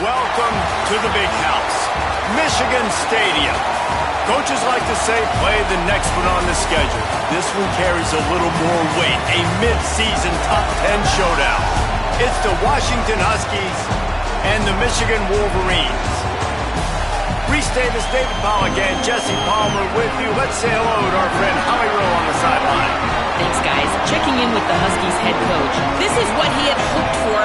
Welcome to the big house, Michigan Stadium. Coaches like to say play the next one on the schedule. This one carries a little more weight, a mid-season top 10 showdown. It's the Washington Huskies and the Michigan Wolverines. Reese Davis, David Pollack, and Jesse Palmer with you. Let's say hello to our friend Howie Rowe on the sideline. Thanks, guys. Checking in with the Huskies head coach. This is what he had hoped for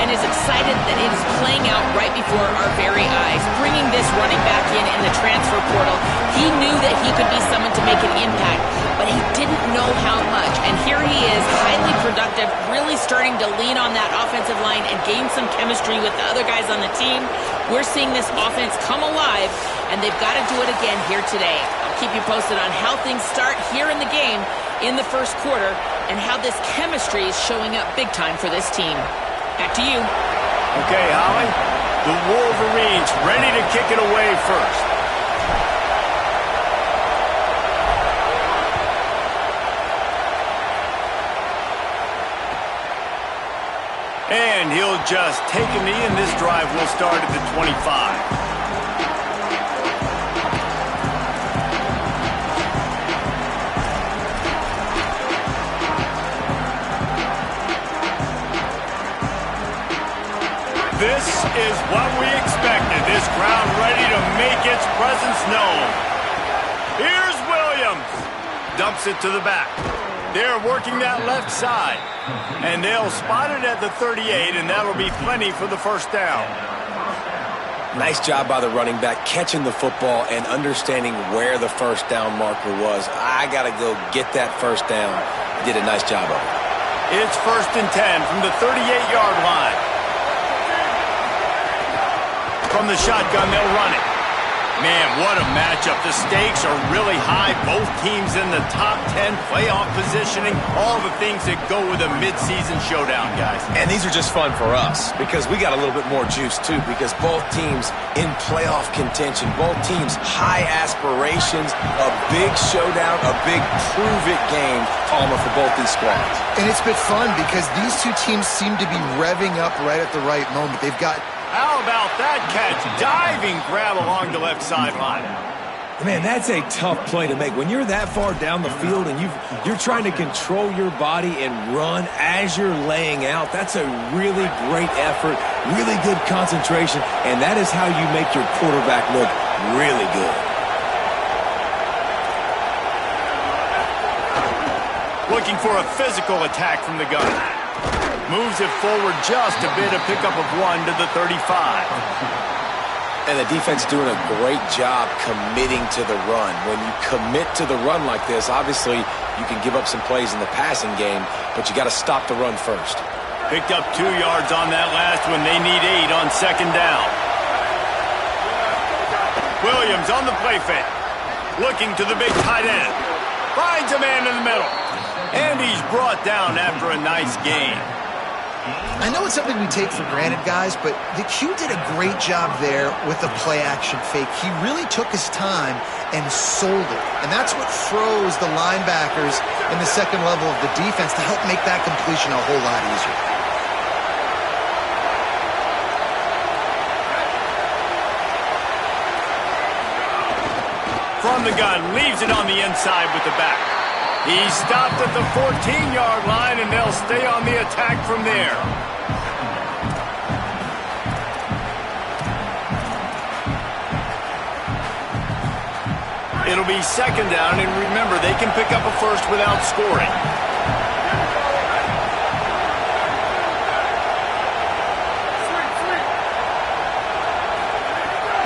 and is excited that it is playing out right before our very eyes. Bringing this running back in the transfer portal, he knew that he could be someone to make an impact, but he didn't know how much. And here he is, highly productive, really starting to lean on that offensive line and gain some chemistry with the other guys on the team. We're seeing this offense come alive, and they've got to do it again here today. I'll keep you posted on how things start here in the game in the first quarter and how this chemistry is showing up big time for this team. Back to you. Okay, Holly. The Wolverines ready to kick it away first. And he'll just take a knee, and this drive will start at the 25. This is what we expected. This crowd ready to make its presence known. Here's Williams. Dumps it to the back. They're working that left side. And they'll spot it at the 38, and that'll be plenty for the first down. Nice job by the running back, catching the football and understanding where the first down marker was. I got to go get that first down. He did a nice job of it. It's 1st and 10 from the 38-yard line. From the shotgun, they'll run it. Man, what a matchup. The stakes are really high. Both teams in the top 10, playoff positioning, all the things that go with a midseason showdown, guys. And these are just fun for us because we got a little bit more juice, too, because both teams in playoff contention, both teams high aspirations, a big showdown, a big prove-it game, Palmer, for both these squads. And it's been fun because these two teams seem to be revving up right at the right moment. They've got... How about that catch? Diving grab along the left sideline. Man, that's a tough play to make. When you're that far down the field and you're trying to control your body and run as you're laying out, that's a really great effort, really good concentration, and that is how you make your quarterback look really good. Looking for a physical attack from the gun. Moves it forward just a bit, a pickup of 1 to the 35. And the defense doing a great job committing to the run. When you commit to the run like this, obviously you can give up some plays in the passing game, but you got to stop the run first. Picked up 2 yards on that last one. They need 8 on 2nd down. Williams on the play fake. Looking to the big tight end. Finds a man in the middle. And he's brought down after a nice gain. I know it's something we take for granted, guys, but the Q did a great job there with the play-action fake. He really took his time and sold it. And that's what froze the linebackers in the second level of the defense to help make that completion a whole lot easier. From the gun, leaves it on the inside with the back. He stopped at the 14-yard line, and they'll stay on the attack from there. It'll be 2nd down, and remember, they can pick up a first without scoring.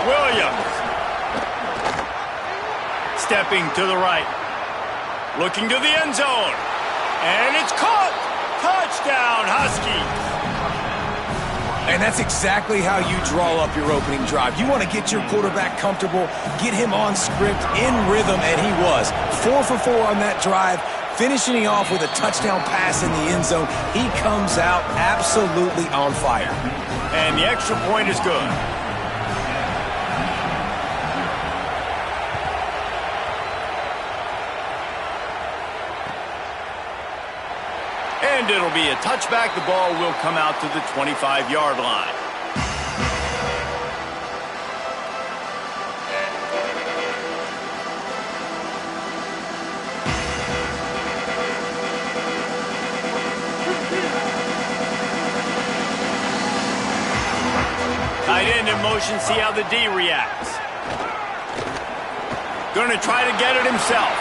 Williams. Stepping to the right. Looking to the end zone. And it's caught. Touchdown, Huskies. And that's exactly how you draw up your opening drive. You want to get your quarterback comfortable, get him on script, in rhythm, and he was. 4 for 4 on that drive, finishing off with a touchdown pass in the end zone. He comes out absolutely on fire. And the extra point is good. And it'll be a touchback. The ball will come out to the 25-yard line. tight end in motion, see how the D reacts. Going to try to get it himself.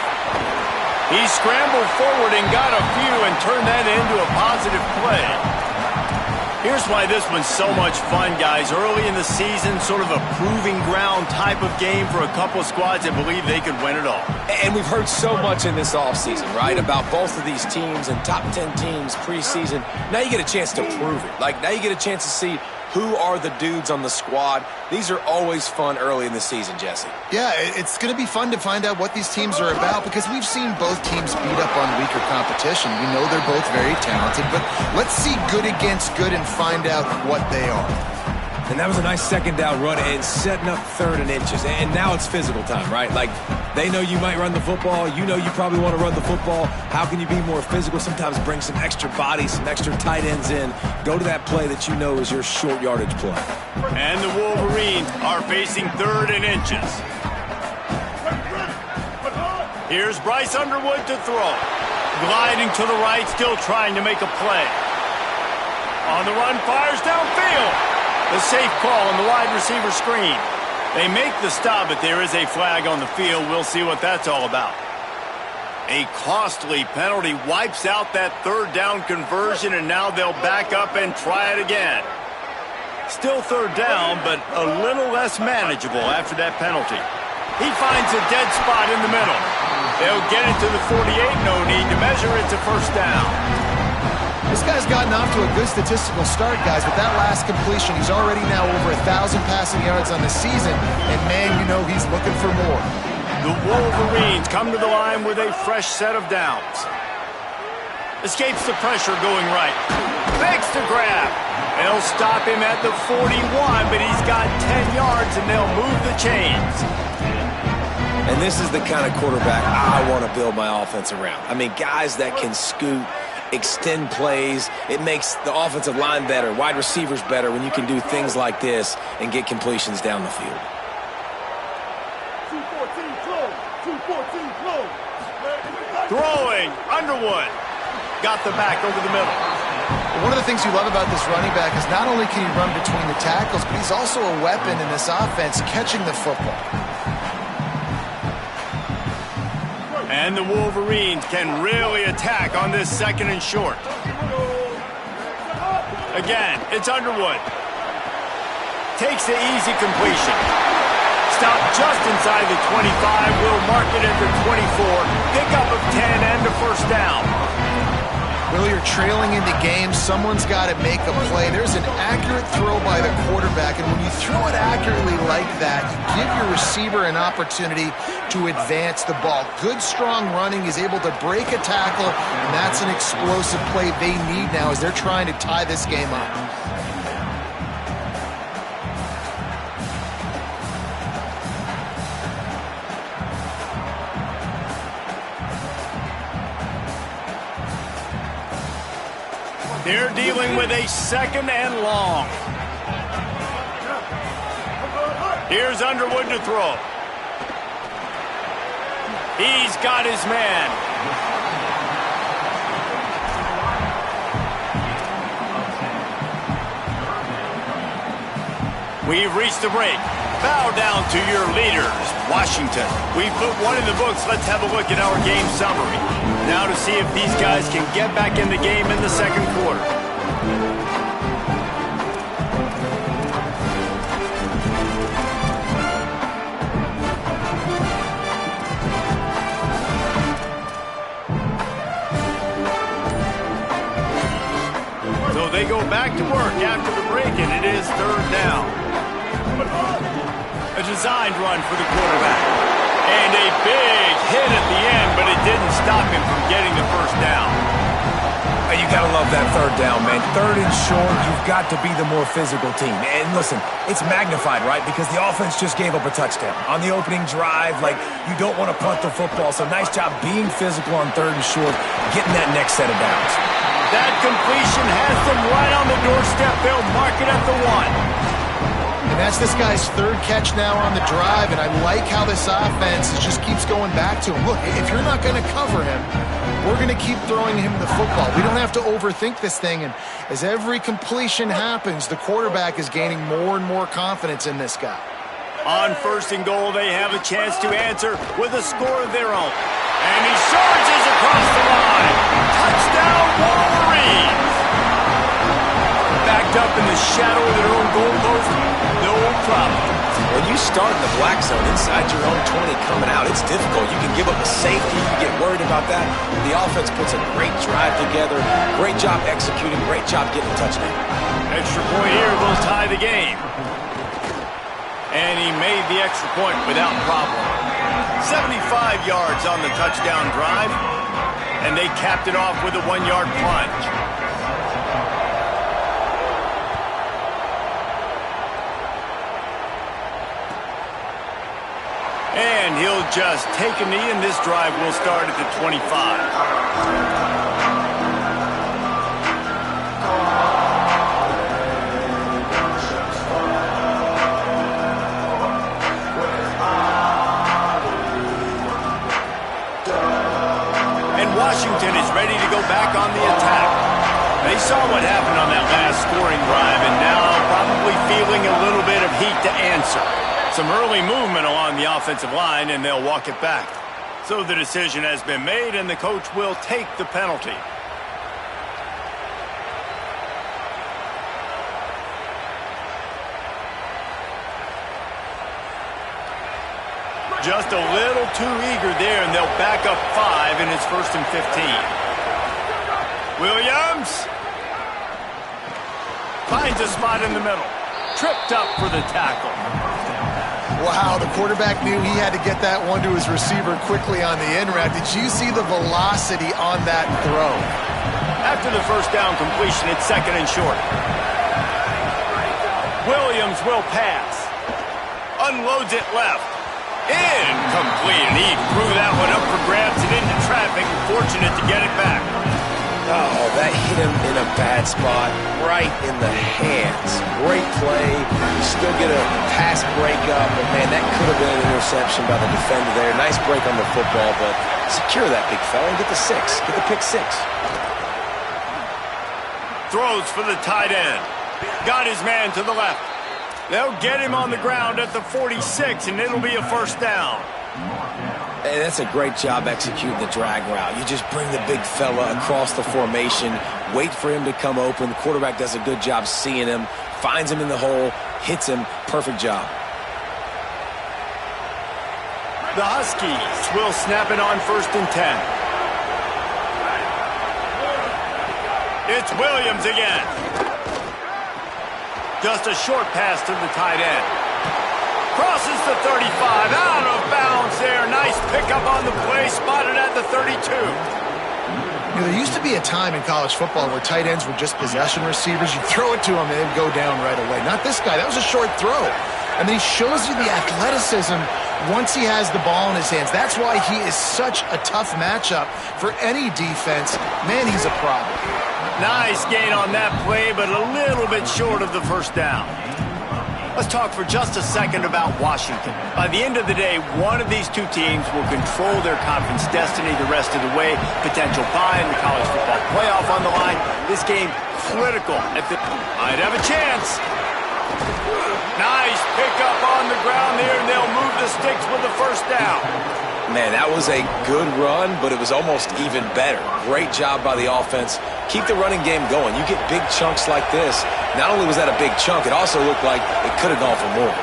He scrambled forward and got a few and turned that into a positive play. Here's why this one's so much fun, guys. Early in the season, sort of a proving ground type of game for a couple of squads that believe they could win it all. And we've heard so much in this offseason, right, about both of these teams and top 10 teams preseason. Now you get a chance to prove it. Like, now you get a chance to see who are the dudes on the squad. These are always fun early in the season, Jesse. Yeah, it's going to be fun to find out what these teams are about because we've seen both teams beat up on weaker competition. We know they're both very talented, but let's see good against good and find out what they are. And that was a nice second down run and setting up 3rd and inches. And now it's physical time, right? Like, they know you might run the football. You know you probably want to run the football. How can you be more physical? Sometimes bring some extra bodies, some extra tight ends in. Go to that play that you know is your short yardage play. And the Wolverines are facing 3rd and inches. Here's Bryce Underwood to throw. Gliding to the right, still trying to make a play. On the run, fires downfield. The safe call on the wide receiver screen. They make the stop, but there is a flag on the field. We'll see what that's all about. A costly penalty wipes out that 3rd down conversion, and now they'll back up and try it again. Still 3rd down, but a little less manageable after that penalty. He finds a dead spot in the middle. They'll get it to the 48, no need to measure it to 1st down. This guy's gotten off to a good statistical start, guys, but that last completion, he's already now over 1,000 passing yards on the season, and man, you know he's looking for more. The Wolverines come to the line with a fresh set of downs. Escapes the pressure going right. Fakes the grab. They'll stop him at the 41, but he's got 10 yards, and they'll move the chains. And this is the kind of quarterback I want to build my offense around. I mean, guys that can scoot, extend plays. It makes the offensive line better, wide receivers better when you can do things like this and get completions down the field. 214 close. 214 close. Throwing, Underwood. Got the back over the middle. One of the things you love about this running back is not only can he run between the tackles, but he's also a weapon in this offense catching the football. And the Wolverines can really attack on this 2nd and short. Again, it's Underwood. Takes the easy completion. Stopped just inside the 25. Will mark it at the 24. Pickup of 10 and a 1st down. Well, you're trailing into games. Someone's got to make a play. There's an accurate throw by the quarterback, and when you throw it accurately like that, you give your receiver an opportunity to advance the ball. Good, strong running is able to break a tackle, and that's an explosive play they need now as they're trying to tie this game up. They're dealing with a 2nd and long. Here's Underwood to throw. He's got his man. We've reached the break. Bow down to your leaders, Washington. We put one in the books. Let's have a look at our game summary. Now to see if these guys can get back in the game in the 2nd quarter. So they go back to work after the break, and it is 3rd down. A designed run for the quarterback. And a big hit at the end, but it didn't stop him from getting the 1st down. And you got to love that 3rd down, man. 3rd and short, you've got to be the more physical team. And listen, it's magnified, right? Because the offense just gave up a touchdown. On the opening drive, like, you don't want to punt the football. So nice job being physical on 3rd and short, getting that next set of downs. That completion has them right on the doorstep. They'll mark it at the 1. And that's this guy's third catch now on the drive, and I like how this offense just keeps going back to him. Look, if you're not going to cover him, we're going to keep throwing him the football. We don't have to overthink this thing, and as every completion happens, the quarterback is gaining more and more confidence in this guy. On 1st and goal, they have a chance to answer with a score of their own. And he surges across the line. Touchdown, Wolverines! Backed up in the shadow of their own goalpost, no problem. When you start in the black zone inside your own 20 coming out, it's difficult. You can give up a safety. You get worried about that. The offense puts a great drive together. Great job executing. Great job getting a touchdown. Extra point here will tie the game. And he made the extra point without problem. 75 yards on the touchdown drive. And they capped it off with a 1-yard plunge. And he'll just take a knee, and this drive will start at the 25. Washington is ready to go back on the attack. They saw what happened on that last scoring drive, and now probably feeling a little bit of heat to answer. Some early movement along the offensive line, and they'll walk it back. So the decision has been made, and the coach will take the penalty. Just a little too eager there, and they'll back up 5, and it's 1st and 15. Williams finds a spot in the middle. Tripped up for the tackle. Wow, the quarterback knew he had to get that one to his receiver quickly on the in route. Did you see the velocity on that throw? After the first down completion, it's 2nd and short. Williams will pass. Unloads it left. Incomplete, and he threw that one up for grabs and into traffic. Fortunate to get it back. Oh, that hit him in a bad spot, right in the hands. Great play. You still get a pass breakup, but man, that could have been an interception by the defender there. Nice break on the football, but secure that big fella and get the 6. Get the pick 6. Throws for the tight end. Got his man to the left. They'll get him on the ground at the 46, and it'll be a 1st down. Hey, that's a great job executing the drag route. You just bring the big fella across the formation, wait for him to come open. The quarterback does a good job seeing him, finds him in the hole, hits him. Perfect job. The Huskies will snap it on 1st and 10. It's Williams again. Just a short pass to the tight end. Crosses the 35, out of bounds there. Nice pickup on the play, spotted at the 32. You know, there used to be a time in college football where tight ends were just possession receivers. You throw it to them, and they'd go down right away. Not this guy. That was a short throw. And then he shows you the athleticism once he has the ball in his hands. That's why he is such a tough matchup for any defense. Man, he's a problem. Nice gain on that play, but a little bit short of the 1st down. Let's talk for just a second about Washington. By the end of the day, one of these two teams will control their conference destiny the rest of the way. Potential bye in the college football playoff on the line. This game critical. Might have a chance. Nice pickup on the ground there, and they'll move the sticks with the 1st down. Man, that was a good run, but it was almost even better. Great job by the offense. Keep the running game going. You get big chunks like this. Not only was that a big chunk, it also looked like it could have gone for more.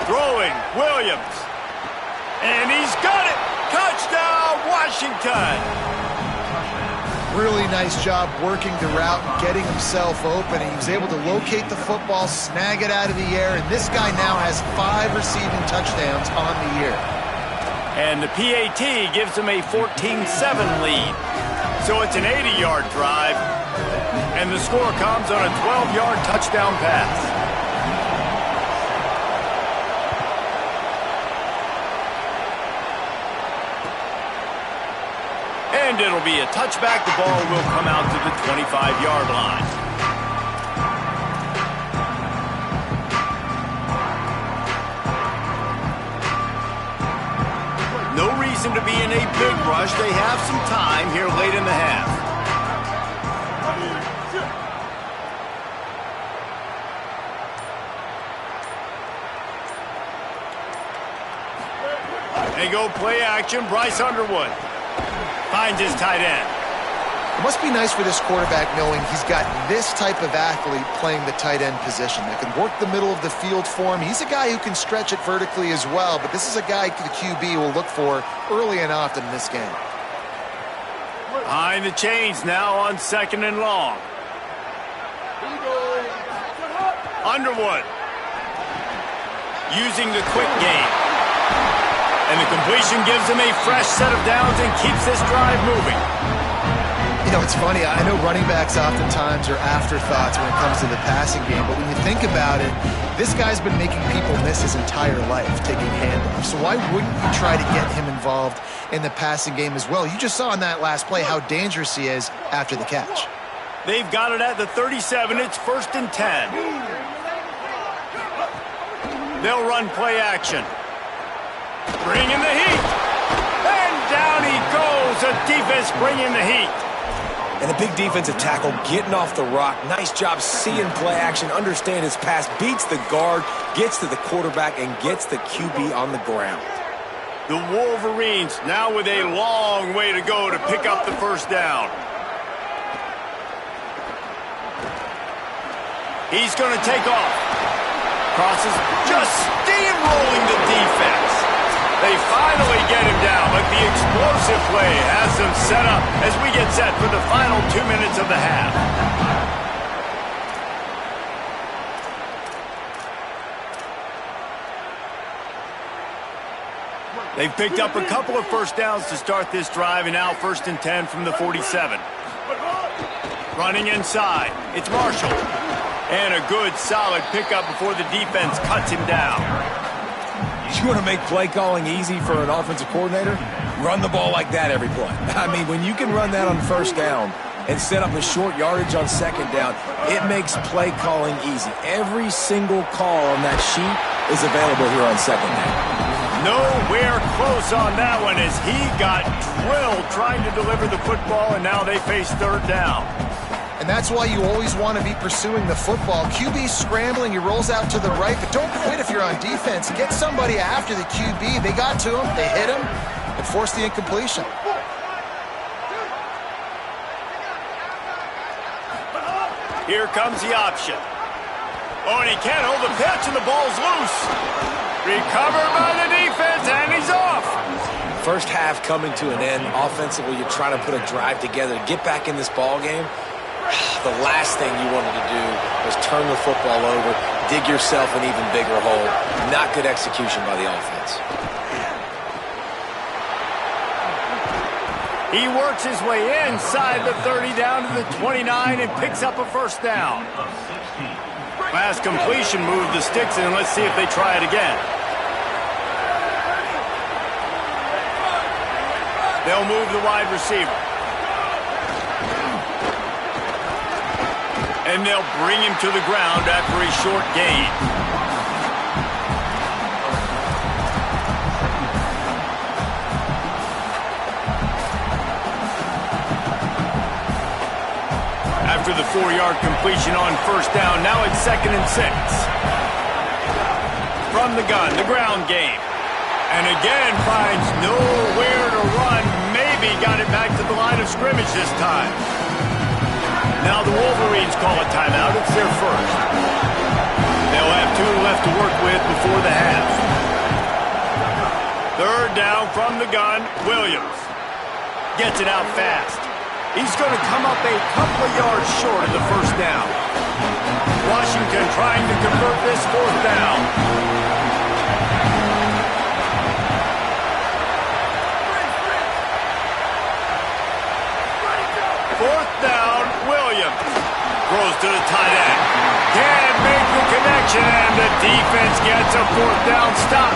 Throwing, Williams. And he's got it. Touchdown, Washington. Really nice job working the route and getting himself open. He was able to locate the football, snag it out of the air, and this guy now has 5 receiving touchdowns on the year. And the PAT gives them a 14-7 lead. So it's an 80-yard drive, and the score comes on a 12-yard touchdown pass. And it'll be a touchback. The ball will come out to the 25-yard line. reason to be in a big rush. They have some time here late in the half. They go play action. Bryce Underwood finds his tight end. It must be nice for this quarterback knowing he's got this type of athlete playing the tight end position that can work the middle of the field for him. He's a guy who can stretch it vertically as well, but this is a guy the QB will look for early and often in this game. Behind the chains now on 2nd and long. Underwood using the quick game. And the completion gives him a fresh set of downs and keeps this drive moving. You know, it's funny. I know running backs oftentimes are afterthoughts when it comes to the passing game, but when you think about it, this guy's been making people miss his entire life taking handoffs. So why wouldn't you try to get him involved in the passing game as well? You just saw in that last play how dangerous he is after the catch. They've got it at the 37. It's 1st and 10. They'll run play action. Bringing the heat. And down he goes. The defense bringing the heat. And a big defensive tackle getting off the rock. Nice job seeing play action, understand his pass, beats the guard, gets to the quarterback, and gets the QB on the ground. The Wolverines now with a long way to go to pick up the first down. He's going to take off. Crosses, just steamrolling the defense. They finally get him down, but the explosive play has them set up as we get set for the final 2 minutes of the half. They've picked up a couple of first downs to start this drive, and now 1st and 10 from the 47. Running inside, it's Marshall. And a good, solid pickup before the defense cuts him down. You want to make play calling easy for an offensive coordinator? Run the ball like that every play. I mean, when you can run that on 1st down and set up a short yardage on 2nd down, it makes play calling easy. Every single call on that sheet is available here on 2nd down. Nowhere close on that one as he got drilled trying to deliver the football, and now they face 3rd down. And that's why you always want to be pursuing the football. QB scrambling, he rolls out to the right, but don't quit if you're on defense. Get somebody after the QB. They got to him, they hit him, and forced the incompletion. Here comes the option. Oh, and he can't hold the pitch, and the ball's loose. Recovered by the defense, and he's off. First half coming to an end. Offensively, you're trying to put a drive together to get back in this ball game. The last thing you wanted to do was turn the football over, dig yourself an even bigger hole. Not good execution by the offense. He works his way inside the 30 down to the 29 and picks up a first down. Last completion moved the sticks in. Let's see if they try it again. They'll move the wide receiver. And they'll bring him to the ground after a short gain. After the 4-yard completion on 1st down, now it's 2nd and 6. From the gun, the ground game. And again finds nowhere to run. Maybe got it back to the line of scrimmage this time. Now the Wolverines call a timeout. It's their first. They'll have 2 left to work with before the half. 3rd down from the gun. Williams gets it out fast. He's going to come up a couple of yards short of the first down. Washington trying to convert this 4th down. 4th down, Williams throws to the tight end. Can't make the connection, and the defense gets a 4th down stop.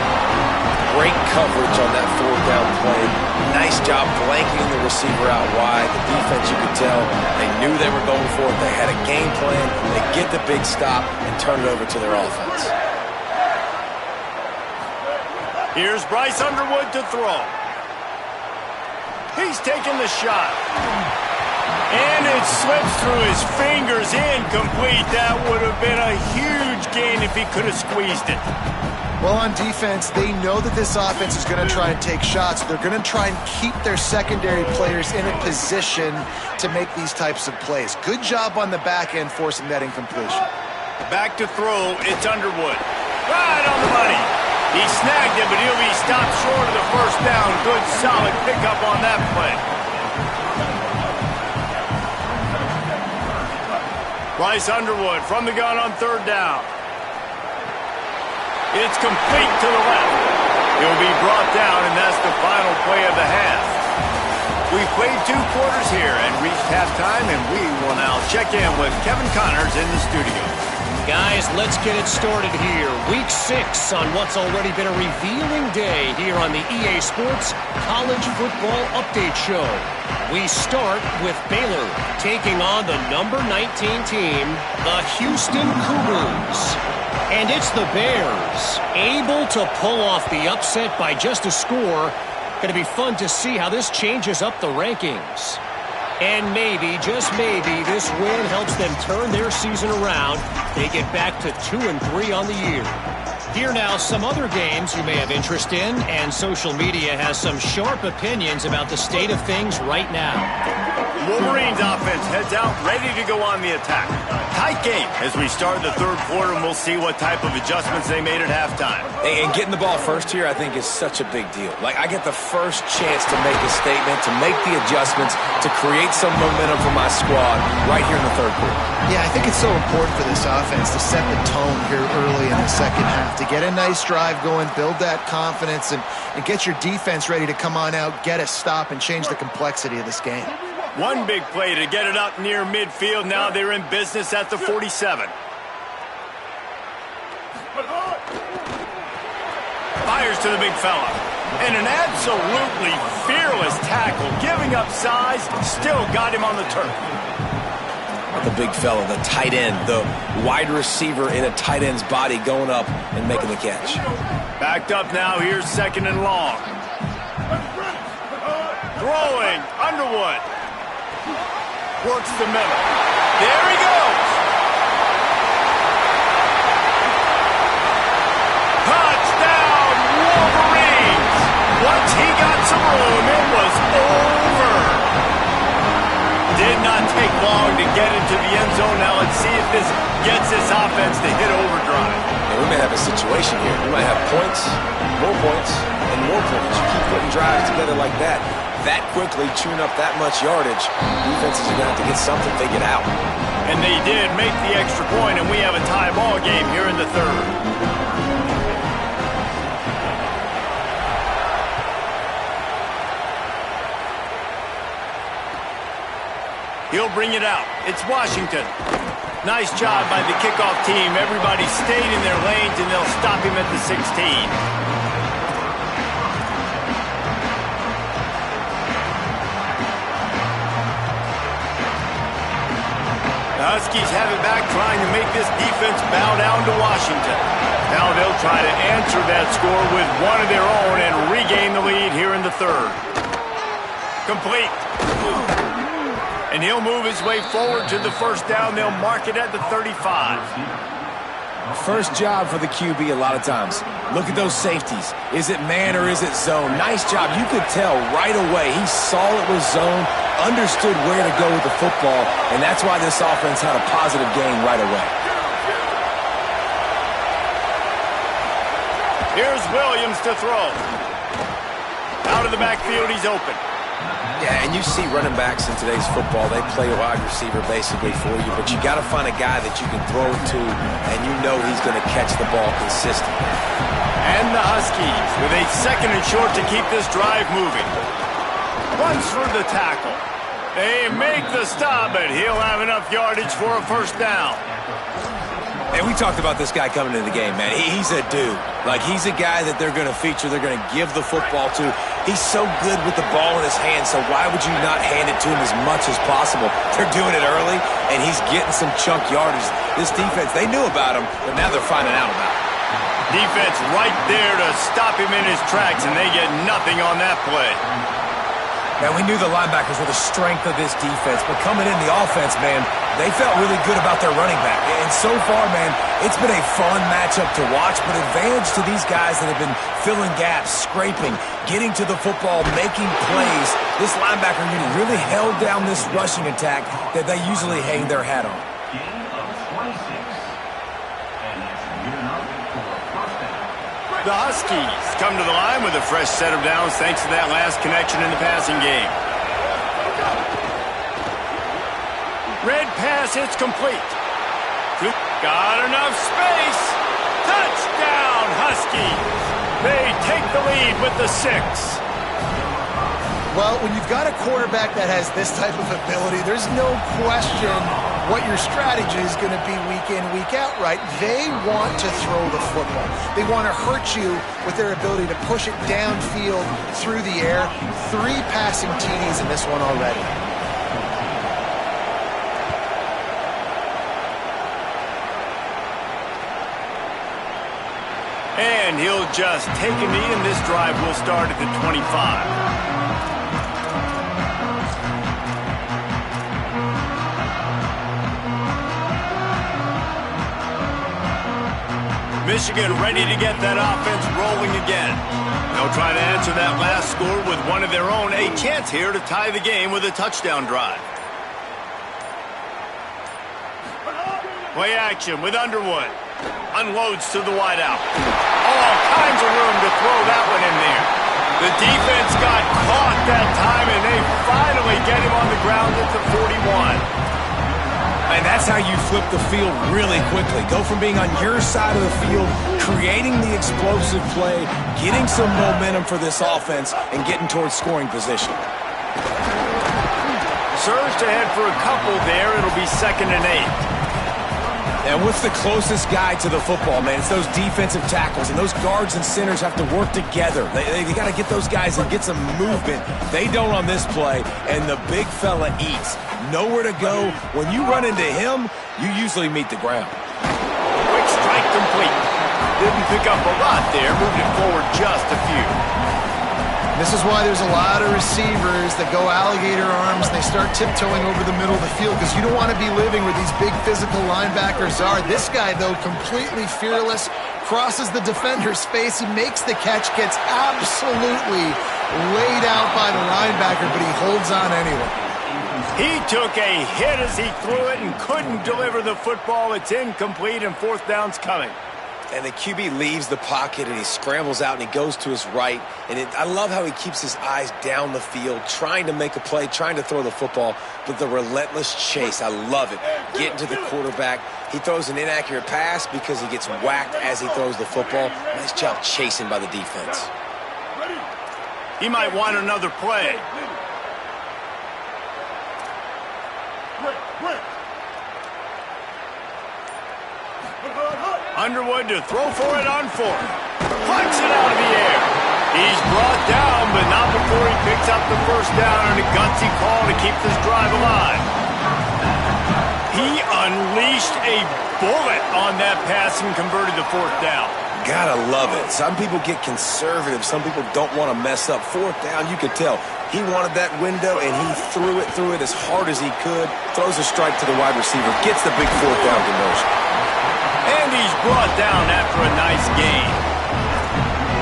Great coverage on that 4th down play. Nice job blanketing the receiver out wide. The defense, you could tell, they knew they were going for it. They had a game plan. They get the big stop and turn it over to their offense. Here's Bryce Underwood to throw. He's taking the shot. And it slips through his fingers, incomplete. That would have been a huge gain if he could have squeezed it. Well, on defense, they know that this offense is going to try and take shots. They're going to try and keep their secondary players in a position to make these types of plays. Good job on the back end forcing that incompletion. Back to throw, it's Underwood. Right on the money. He snagged it, but he'll be stopped short of the first down. Good, solid pickup on that play. Bryce Underwood from the gun on third down. It's complete to the left. He'll be brought down, and that's the final play of the half. We've played 2 quarters here and reached halftime, and we will now check in with Kevin Connors in the studio. Guys, let's get it started here. Week 6 on what's already been a revealing day here on the EA Sports College Football Update Show. We start with Baylor taking on the number 19 team, the Houston Cougars. And it's the Bears able to pull off the upset by just a score. Going to be fun to see how this changes up the rankings. And maybe, just maybe, this win helps them turn their season around. They get back to 2-3 on the year. Here now, some other games you may have interest in, and social media has some sharp opinions about the state of things right now. Wolverines offense heads out, ready to go on the attack. Tight game as we start the third quarter, and we'll see what type of adjustments they made at halftime. And getting the ball first here, I think, is such a big deal. Like, I get the first chance to make a statement, to make the adjustments, to create some momentum for my squad right here in the third quarter. Yeah, I think it's so important for this offense to set the tone here early in the second half, to get a nice drive going, build that confidence, and get your defense ready to come on out, get a stop, and change the complexity of this game. One big play to get it up near midfield. Now they're in business at the 47. Fires to the big fella. And an absolutely fearless tackle. Giving up size, still got him on the turf. The big fella, the tight end, the wide receiver in a tight end's body going up and making the catch. Backed up now, here's second and long. Throwing, Underwood. Works the middle. There he goes. Touchdown, Wolverines. Once he got some room, it was over. Did not take long to get into the end zone. Now let's see if this gets this offense to hit overdrive. Yeah, we may have a situation here. We might have points, and more points. You keep putting drives together like that quickly, chewing up that much yardage, defenses are going to have to get something figured out. And they did make the extra point, and we have a tie ball game here in the third. He'll bring it out. It's Washington. Nice job by the kickoff team. Everybody stayed in their lanes, and they'll stop him at the 16. The Huskies have it back, trying to make this defense bow down to Washington. Now they'll try to answer that score with one of their own and regain the lead here in the third. Complete. And he'll move his way forward to the first down. They'll mark it at the 35. First job for the QB a lot of times. Look at those safeties. Is it man or is it zone? Nice job. You could tell right away. He saw it was zone, understood where to go with the football, and that's why this offense had a positive gain right away. Here's Williams to throw. Out of the backfield, he's open. Yeah, and you see running backs in today's football, they play a wide receiver basically for you, but you got to find a guy that you can throw it to, and you know he's going to catch the ball consistently. And the Huskies with a second and short to keep this drive moving. Runs for the tackle. They make the stop, but he'll have enough yardage for a first down. And we talked about this guy coming into the game, man. He's a dude. Like, he's a guy that they're going to feature, they're going to give the football to. He's so good with the ball in his hand, so why would you not hand it to him as much as possible? They're doing it early, and he's getting some chunk yardage. This defense, they knew about him, but now they're finding out about him. Defense right there to stop him in his tracks, and they get nothing on that play. And we knew the linebackers were the strength of this defense, but coming in the offense, man, they felt really good about their running back. And so far, man, it's been a fun matchup to watch, but advantage to these guys that have been filling gaps, scraping, getting to the football, making plays. This linebacker unit really held down this rushing attack that they usually hang their hat on. The Huskies come to the line with a fresh set of downs thanks to that last connection in the passing game. Red pass, it's complete. Got enough space. Touchdown, Huskies. They take the lead with the 6. Well, when you've got a quarterback that has this type of ability, there's no question what your strategy is going to be week in, week out, right? They want to throw the football. They want to hurt you with their ability to push it downfield through the air. 3 passing TDs in this one already. And he'll just take a knee, and this drive will start at the 25. Michigan ready to get that offense rolling again. They'll try to answer that last score with one of their own. A chance here to tie the game with a touchdown drive. Play action with Underwood. Unloads to the wideout. All kinds of room to throw that one in there. The defense got caught that time, and they finally get him on the ground at the 41. And that's how you flip the field really quickly. Go from being on your side of the field, creating the explosive play, getting some momentum for this offense, and getting towards scoring position. Surge ahead for a couple there. It'll be 2nd and 8. And what's the closest guy to the football, man? It's those defensive tackles, and those guards and centers have to work together. They got to get those guys and get some movement. They don't on this play, and the big fella eats. Nowhere to go. When you run into him, you usually meet the ground. Quick strike complete. Didn't pick up a lot there. Moved it forward just a few. This is why there's a lot of receivers that go alligator arms and they start tiptoeing over the middle of the field because you don't want to be living where these big physical linebackers are. This guy, though, completely fearless, crosses the defender's face. He makes the catch, gets absolutely laid out by the linebacker, but he holds on anyway. He took a hit as he threw it and couldn't deliver the football. It's incomplete and 4th down's coming. And the QB leaves the pocket and he scrambles out and he goes to his right. And I love how he keeps his eyes down the field, trying to make a play, trying to throw the football, but the relentless chase, I love it. Getting to the quarterback. He throws an inaccurate pass because he gets whacked as he throws the football. Nice job chasing by the defense. He might want another play. Underwood to throw for it on 4th. Punts it out of the air. He's brought down, but not before he picks up the 1st down and a gutsy call to keep this drive alive. He unleashed a bullet on that pass and converted the 4th down. Gotta love it. Some people get conservative. Some people don't want to mess up. 4th down, you could tell. He wanted that window, and he threw it as hard as he could. Throws a strike to the wide receiver. Gets the big 4th down conversion. And he's brought down after a nice gain.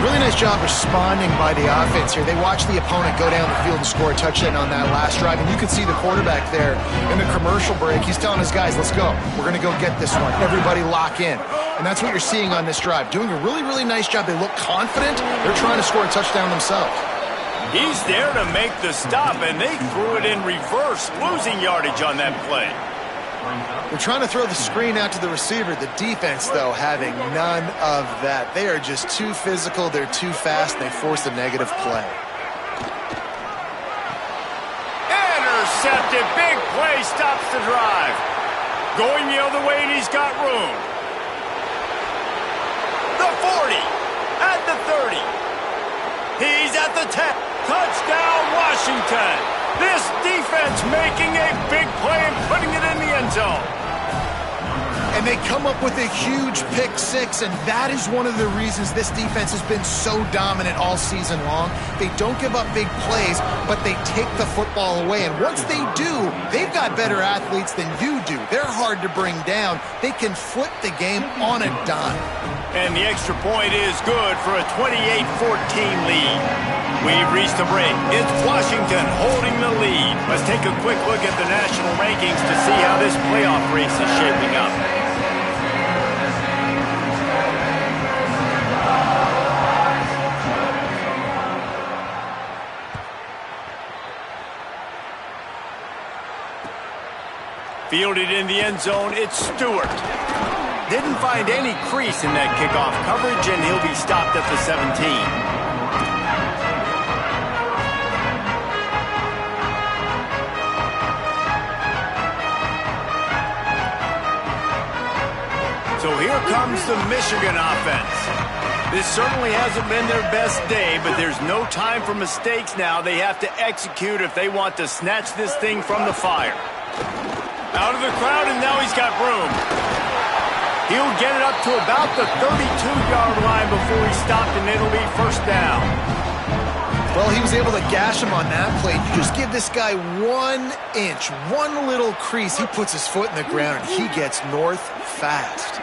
Really nice job responding by the offense here. They watched the opponent go down the field and score a touchdown on that last drive. And you could see the quarterback there in the commercial break. He's telling his guys, let's go. We're going to go get this one. Everybody lock in. And that's what you're seeing on this drive. Doing a really, really nice job. They look confident. They're trying to score a touchdown themselves. He's there to make the stop, and they threw it in reverse, losing yardage on that play. They're trying to throw the screen out to the receiver. The defense, though, having none of that. They are just too physical. They're too fast, and they force a negative play. Intercepted. Big play stops the drive. Going the other way, and he's got room. The 40. At the 30. He's at the 10. Touchdown, Washington. This defense making a big play and putting it in the end zone. And they come up with a huge pick six, and that is one of the reasons this defense has been so dominant all season long. They don't give up big plays, but they take the football away. And once they do, they've got better athletes than you do. They're hard to bring down. They can flip the game on a dime. And the extra point is good for a 28-14 lead. We've reached the break. It's Washington holding the lead. Let's take a quick look at the national rankings to see how this playoff race is shaping up. Fielded in the end zone, it's Stewart. Didn't find any crease in that kickoff coverage, and he'll be stopped at the 17. So here comes the Michigan offense. This certainly hasn't been their best day, but there's no time for mistakes now. They have to execute if they want to snatch this thing from the fire. Out of the crowd, and now he's got room. He'll get it up to about the 32-yard line before he's stopped, and it'll be first down. Well, he was able to gash him on that play. You just give this guy 1 inch, one little crease. He puts his foot in the ground, and he gets north fast.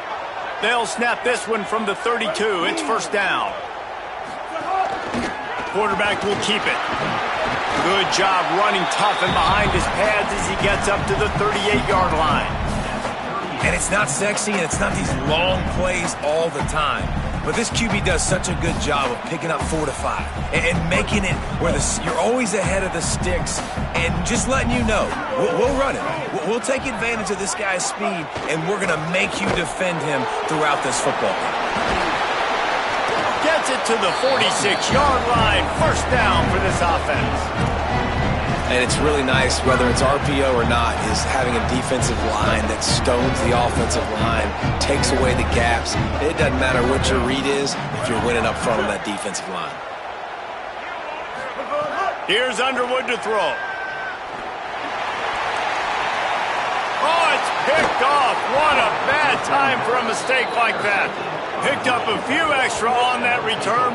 They'll snap this one from the 32. It's first down. Quarterback will keep it. Good job running tough and behind his pads as he gets up to the 38-yard line. And it's not sexy, and it's not these long plays all the time. But this QB does such a good job of picking up 4 to 5 and making it where you're always ahead of the sticks and just letting you know, we'll run it. We'll take advantage of this guy's speed, and we're going to make you defend him throughout this football game. Gets it to the 46-yard line. First down for this offense. And it's really nice, whether it's RPO or not, is having a defensive line that stones the offensive line, takes away the gaps. It doesn't matter what your read is if you're winning up front on that defensive line. Here's Underwood to throw. Oh, it's picked off. What a bad time for a mistake like that. Picked up a few extra on that return, but